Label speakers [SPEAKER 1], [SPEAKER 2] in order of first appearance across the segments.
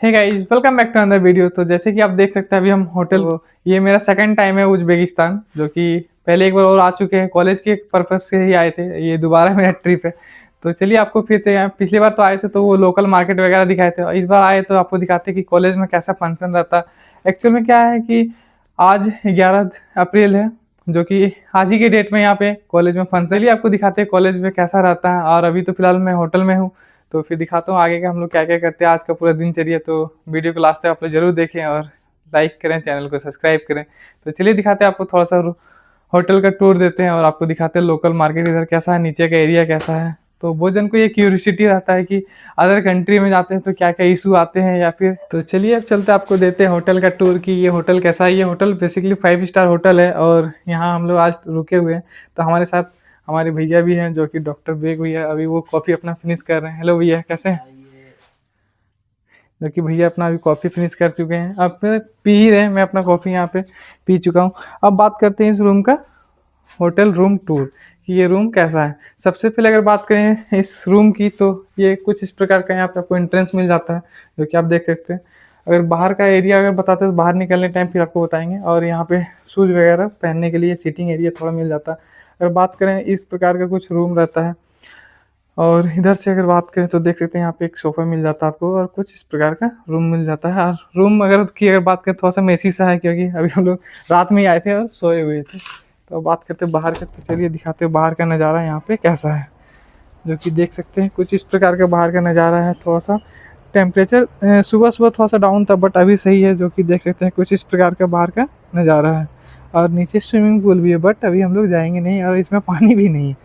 [SPEAKER 1] Hey guys, welcome back to another video. तो जैसे कि आप देख सकते हैं अभी हम होटल ये मेरा सेकंड टाइम है उज्बेकिस्तान, जो कि पहले एक बार और आ चुके हैं। कॉलेज के पर्पस से ही आए थे, ये दोबारा मेरा ट्रिप है। तो चलिए आपको फिर से यहाँ, पिछली बार तो आए थे तो वो लोकल मार्केट वगैरह दिखाए थे, और इस बार आए तो आपको दिखाते हैं कि कॉलेज में कैसा फंक्शन रहता है। एक्चुअल में क्या है कि आज 11 अप्रैल है, जो कि आज ही के डेट में यहाँ पे कॉलेज में फंक्शन। चलिए आपको दिखाते हैं कॉलेज में कैसा रहता है। और अभी तो फिलहाल मैं होटल में हूँ, तो फिर दिखाता हूँ आगे का हम लोग क्या क्या करते हैं, आज का पूरा दिनचर्या। तो वीडियो को लास्ट तक आप लोग जरूर देखें और लाइक करें, चैनल को सब्सक्राइब करें। तो चलिए दिखाते हैं आपको थोड़ा सा होटल का टूर देते हैं, और आपको दिखाते हैं लोकल मार्केट इधर कैसा है, नीचे का एरिया कैसा है। तो बहुत जन को ये क्यूरियोसिटी रहता है कि अदर कंट्री में जाते हैं तो क्या क्या इशू आते हैं या फिर। तो चलिए अब चलते आपको देते हैं होटल का टूर कि ये होटल कैसा है। ये होटल बेसिकली 5 स्टार होटल है, और यहाँ हम लोग आज रुके हुए हैं। तो हमारे साथ हमारे भैया भी हैं, जो कि डॉक्टर बेग भैया। अभी वो कॉफ़ी अपना फिनिश कर रहे हैं। हेलो भैया, कैसे हैं? जो कि भैया अपना अभी कॉफ़ी फिनिश कर चुके हैं, अब पी ही रहे हैं। मैं अपना कॉफ़ी यहाँ पे पी चुका हूँ। अब बात करते हैं इस रूम का, होटल रूम टूर, कि ये रूम कैसा है। सबसे पहले अगर बात करें इस रूम की, तो ये कुछ इस प्रकार का यहाँ पे आपको एंट्रेंस मिल जाता है, जो कि आप देख सकते हैं। अगर बाहर का एरिया अगर बताते हैं तो बाहर निकलने टाइम फिर आपको बताएंगे। और यहाँ पे शूज़ वगैरह पहनने के लिए सीटिंग एरिया थोड़ा मिल जाता है। अगर बात करें इस प्रकार का कुछ रूम रहता है। और इधर से अगर बात करें तो देख सकते हैं यहाँ पे एक सोफ़ा मिल जाता है आपको, और कुछ इस प्रकार का रूम मिल जाता है। और रूम अगर बात करें थोड़ा सा मेसी सा है, क्योंकि अभी हम लोग रात में ही आए थे और सोए हुए थे। तो अब बात करते हैं बाहर का, तो चलिए दिखाते हैं बाहर का नज़ारा यहाँ पे कैसा है। जो कि देख सकते हैं कुछ इस प्रकार का बाहर का नज़ारा है। थोड़ा सा टेम्परेचर सुबह सुबह थोड़ा सा डाउन था, बट अभी सही है। जो कि देख सकते हैं कुछ इस प्रकार का बाहर का नज़ारा है। और नीचे स्विमिंग पूल भी है, बट अभी हम लोग जाएंगे नहीं, और इसमें पानी भी नहीं है,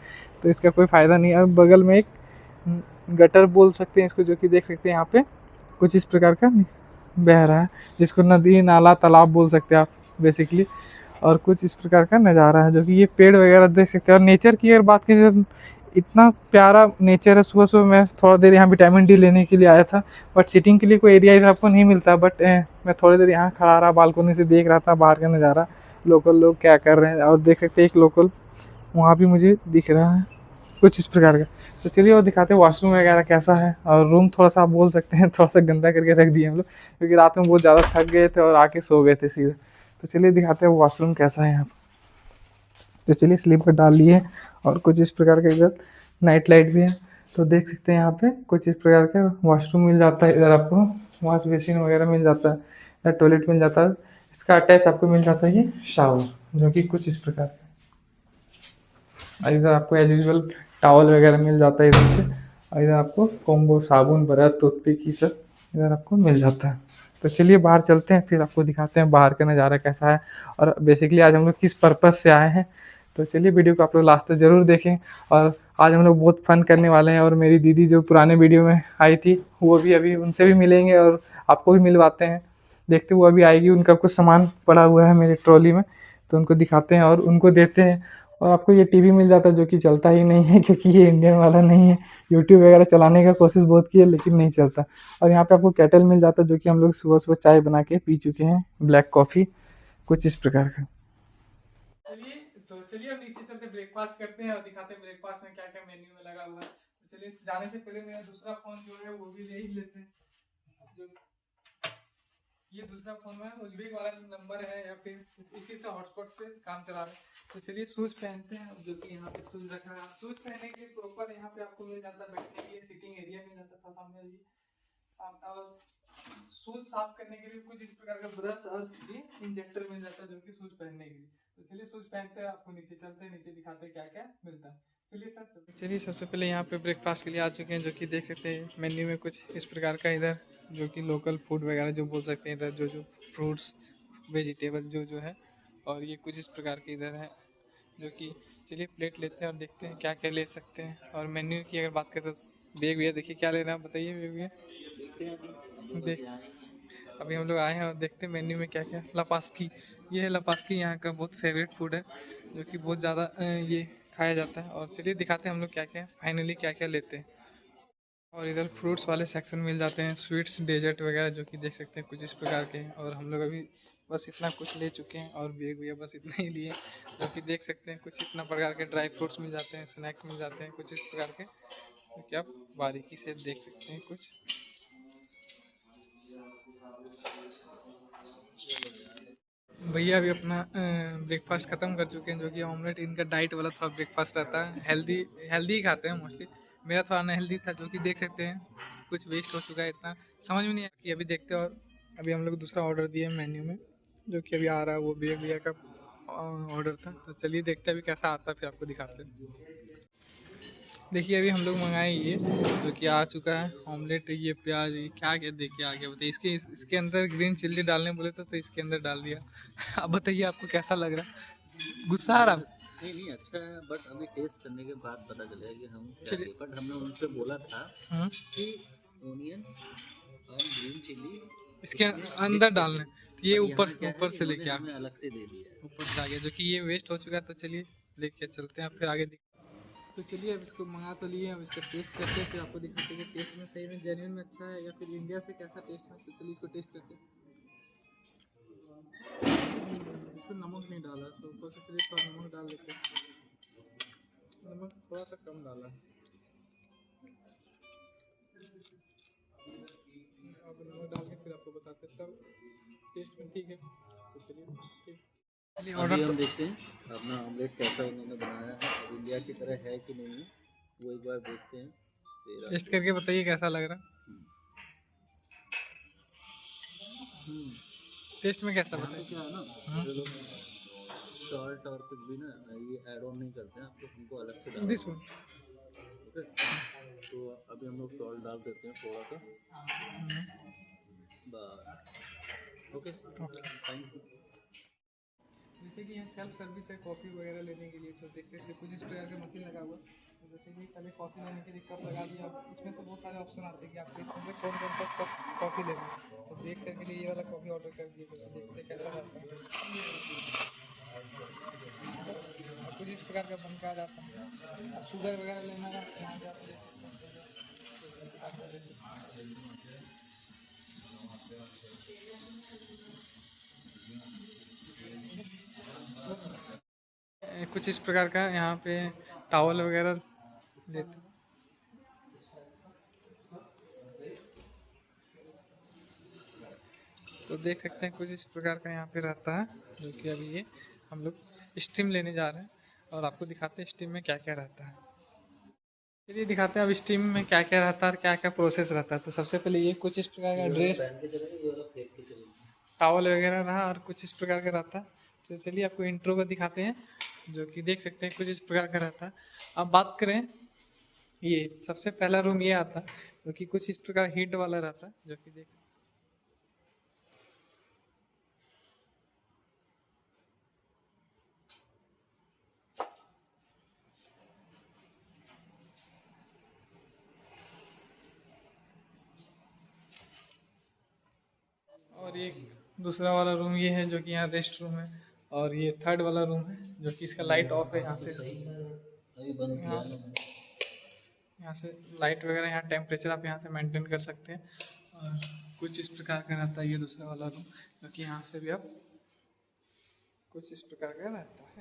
[SPEAKER 1] तो इसका कोई फ़ायदा नहीं है। और बगल में एक गटर बोल सकते हैं इसको, जो कि देख सकते हैं यहाँ पे कुछ इस प्रकार का बह रहा है, जिसको नदी नाला तालाब बोल सकते हैं आप बेसिकली। और कुछ इस प्रकार का नज़ारा है, जो कि ये पेड़ वगैरह देख सकते हैं। और नेचर की अगर बात की तो इतना प्यारा नेचर है। सुबह सुबह मैं थोड़ा देर यहाँ विटामिन डी लेने के लिए आया था, बट सिटिंग के लिए कोई एरिया इधर आपको नहीं मिलता। बट मैं थोड़ी देर यहाँ खड़ा रहा, बालकोनी से देख रहा था बाहर का नज़ारा, लोकल लोग क्या कर रहे हैं। और देख सकते हैं एक लोकल वहाँ भी मुझे दिख रहा है कुछ इस प्रकार का। तो चलिए वो दिखाते हैं वॉशरूम वगैरह कैसा है। और रूम थोड़ा सा आप बोल सकते हैं थोड़ा सा गंदा करके रख दिए हम लोग, क्योंकि रात में बहुत ज़्यादा थक गए थे और आके सो गए थे सीधे। तो चलिए दिखाते हैं वॉशरूम कैसा है यहाँ पर। तो चलिए स्लीपर डाल लिए, और कुछ इस प्रकार का इधर नाइट लाइट भी है। तो देख सकते हैं यहाँ पे कुछ इस प्रकार का वॉशरूम मिल जाता है। इधर आपको वॉश बेसिन वगैरह मिल जाता है, इधर टॉयलेट मिल जाता है। इसका अटैच आपको मिल जाता है ये शावर, जो कि कुछ इस प्रकार का। और इधर आपको एज यूजल टॉवल वगैरह मिल जाता है इधर पे। और इधर आपको कॉम्बो साबुन ब्रश टूथपिक ये सब इधर आपको मिल जाता है। तो चलिए बाहर चलते हैं, फिर आपको दिखाते हैं बाहर का नज़ारा कैसा है, और बेसिकली आज हम लोग किस पर्पज़ से आए हैं। तो चलिए वीडियो को आप लोग लास्ट तक ज़रूर देखें। और आज हम लोग बहुत फन करने वाले हैं। और मेरी दीदी जो पुराने वीडियो में आई थी, वो भी अभी उनसे भी मिलेंगे और आपको भी मिलवाते हैं। देखते वो अभी आएगी, उनका कुछ सामान पड़ा हुआ है मेरी ट्रॉली में, तो उनको दिखाते हैं और उनको देते हैं। और आपको ये टीवी मिल जाता है, जो कि चलता ही नहीं है, क्योंकि ये इंडियन वाला नहीं है। यूट्यूब वगैरह चलाने का कोशिश बहुत की है, लेकिन नहीं चलता। और यहाँ पे आपको केटल मिल जाता है, जो कि हम लोग सुबह सुबह चाय बना के पी चुके हैं, ब्लैक कॉफ़ी कुछ इस प्रकार का। चलिए तो चलिए अब नीचे चलते ब्रेकफास्ट करते हैं और दिखाते हैं ब्रेकफास्ट में क्या क्या मेन्यू में लगा हुआ है। तो चलिए जाने से पहले मेरा दूसरा फ़ोन जो है वो भी ले ही लेते हैं। जो ये दूसरा फोन में उज्बेक वाला नंबर है, या फिर इसी से हॉटस्पॉट से काम चला रहे हैं। तो चलिए शूज़ पहनते हैं, जो कि यहाँ पे शूज़ रखा है। शूज़ पहनने के लिए प्रॉपर यहाँ पे आपको मिल जाता है, बैठने के लिए सीटिंग एरिया मिल जाता था सामने जी। और शूज़ साफ करने के लिए कुछ इस प्रकार का ब्रश और ये इंजेक्टर मिल जाता है, जो कि शूज़ पहनने के लिए। तो चलिए शूज़ पहनते हैं, आपको नीचे चलते हैं, नीचे दिखाते हैं क्या क्या मिलता है। चलिए सर चलते। चलिए सबसे पहले यहाँ पे ब्रेकफास्ट के लिए आ चुके हैं, जो कि देख सकते हैं मेन्यू में कुछ इस प्रकार का इधर, जो कि लोकल फूड वगैरह जो बोल सकते हैं इधर, जो जो फ्रूट्स वेजिटेबल जो जो है। और ये कुछ इस प्रकार के इधर है, जो कि चलिए प्लेट लेते हैं और देखते हैं क्या क्या ले सकते हैं। और मेन्यू की अगर बात करें तो बेग भैया देखिए क्या ले रहे हैं, आप बताइए बेग भैया। देख अभी हम लोग आए हैं और देखते हैं मेन्यू में क्या क्या। लपास्की, ये है लपास्की, यहाँ का बहुत फेवरेट फूड है, जो कि बहुत ज़्यादा ये खाया जाता है। और चलिए दिखाते हैं हम लोग क्या क्या फाइनली क्या क्या लेते हैं। और इधर फ्रूट्स वाले सेक्शन मिल जाते हैं, स्वीट्स डेजर्ट वगैरह, जो कि देख सकते हैं कुछ इस प्रकार के हैं। और हम लोग अभी बस इतना कुछ ले चुके हैं, और बेग भैया बस इतना ही लिए, जो कि देख सकते हैं कुछ इतना प्रकार के ड्राई फ्रूट्स मिल जाते हैं, स्नैक्स मिल जाते हैं कुछ इस प्रकार के, जो कि आप बारीकी से देख सकते हैं कुछ। भैया अभी अपना ब्रेकफास्ट ख़त्म कर चुके हैं, जो कि ऑमलेट इनका डाइट वाला थोड़ा ब्रेकफास्ट रहता है, हेल्दी हेल्दी ही खाते हैं मोस्टली। मेरा थोड़ा अनहेल्दी था, जो कि देख सकते हैं कुछ वेस्ट हो चुका है, इतना समझ में नहीं आया कि अभी देखते हैं। और अभी हम लोग दूसरा ऑर्डर दिए मेन्यू में, जो कि अभी आ रहा है, वो भैया का ऑर्डर था। तो चलिए देखते हैं अभी कैसा आता है, फिर आपको दिखाते हैं। देखिए अभी हम लोग मंगाए ये, जो कि आ चुका है ऑमलेट। ये प्याज, ये क्या क्या देखिए आ गया, बताइए। इसके अंदर ग्रीन चिल्ली डालने बोले तो इसके अंदर डाल दिया। अब बताइए आपको कैसा लग रहा है? गुस्सा आ रहा?
[SPEAKER 2] नहीं अच्छा है, बट अभी टेस्ट करने के बाद पता चलेगा कि हम क्या है। बट हमने उनसे बोला था कि ओनियन और ग्रीन चिल्ली
[SPEAKER 1] इसके अंदर डालना है, तो ये ऊपर से लेके आ,
[SPEAKER 2] अलग से दे दिया,
[SPEAKER 1] ऊपर से आ गया, जो कि ये वेस्ट हो चुका है। तो चलिए लेके चलते हैं, आप फिर आगे तो चलिए अब इसको मंगा तो लिए, अब इसका टेस्ट करते हैं, फिर आपको दिखाते हैं कि टेस्ट में सही में जेन्युइन में अच्छा है या फिर इंडिया से कैसा टेस्ट है। तो चलिए इसको टेस्ट करते हैं। इसमें नमक नहीं डाला, तो ऊपर से चलिए थोड़ा नमक डाल देते हैं। नमक थोड़ा सा कम डाला, अब नमक डाल के फिर आपको बताते हैं, तब टेस्ट में ठीक है। तो चलिए ठीक,
[SPEAKER 2] अभी हम देखते हैं अपना ऑमलेट कैसा उन्होंने बनाया है, इंडिया की तरह है कि नहीं है, वो एक बार देखते हैं, फिर
[SPEAKER 1] टेस्ट करके बताइए कैसा लग रहा। टेस्ट में कैसा बताइए।
[SPEAKER 2] क्या है ना, जो लोग सॉल्ट और कुछ भी ना ये ऐड ऑन नहीं करते हैं, आपको उनको अलग से डालना है। ओके, तो अभी हम लोग सॉल्ट डाल देते हैं थोड़ा सा, बस। Okay, thank you.
[SPEAKER 1] जैसे कि यहाँ सेल्फ सर्विस है कॉफ़ी वगैरह लेने के लिए, तो देखते हैं कुछ इस प्रकार का मशीन लगा हुआ। तो जैसे कि पहले कॉफ़ी लेने के लिए कप लगा दिया, इसमें से बहुत सारे ऑप्शन आते हैं कि आपको इसमें से कौन कौन सा कॉफ़ी लेना है। तो देख सर के लिए ये वाला कॉफ़ी ऑर्डर कर दिए, तो देखते हैं कैसा रहता है। कुछ इस प्रकार का बन के आ जाता है। शुगर वगैरह लेना है यहाँ से आप ले सकते हैं। कुछ इस प्रकार का यहाँ पे टॉवल वगैरह देते, तो देख सकते हैं कुछ इस प्रकार का यहाँ पे रहता है, जो कि अभी ये हम लोग स्टीम लेने जा रहे हैं और आपको दिखाते हैं स्टीम में क्या क्या रहता है। चलिए दिखाते हैं अब स्टीम में क्या क्या रहता है और क्या क्या प्रोसेस रहता है। तो सबसे पहले ये कुछ इस प्रकार का ड्रेस टॉवल वगैरह रहा और कुछ इस प्रकार का रहता है। तो चलिए आपको इंट्रो को दिखाते हैं, जो कि देख सकते हैं कुछ इस प्रकार का रहता है। अब बात करें, ये सबसे पहला रूम ये आता है, जो कि कुछ इस प्रकार हीट वाला रहता है, जो कि देख और ये दूसरा वाला रूम ये है, जो कि यहाँ रेस्ट रूम है। और ये थर्ड वाला रूम है, जो कि इसका लाइट ऑफ है। यहाँ से लाइट वगैरह, यहाँ टेम्परेचर आप यहाँ से मेंटेन कर सकते हैं। और कुछ इस प्रकार का रहता है ये दूसरा वाला रूम, जो कि यहाँ से भी आप कुछ इस प्रकार का रहता है।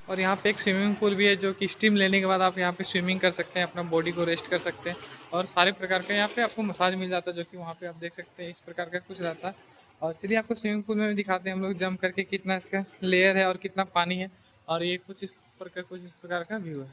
[SPEAKER 1] और यहाँ पे एक स्विमिंग पूल भी है, जो कि स्टीम लेने के बाद आप यहाँ पे स्विमिंग कर सकते हैं, अपना बॉडी को रेस्ट कर सकते हैं। और सारे प्रकार का यहाँ पे आपको मसाज मिल जाता है, जो कि वहाँ पे आप देख सकते हैं इस प्रकार का कुछ रहता है। और चलिए आपको स्विमिंग पूल में भी दिखाते हैं हम लोग जंप करके कितना इसका लेयर है और कितना पानी है। और ये कुछ इस प्रकार का व्यू है।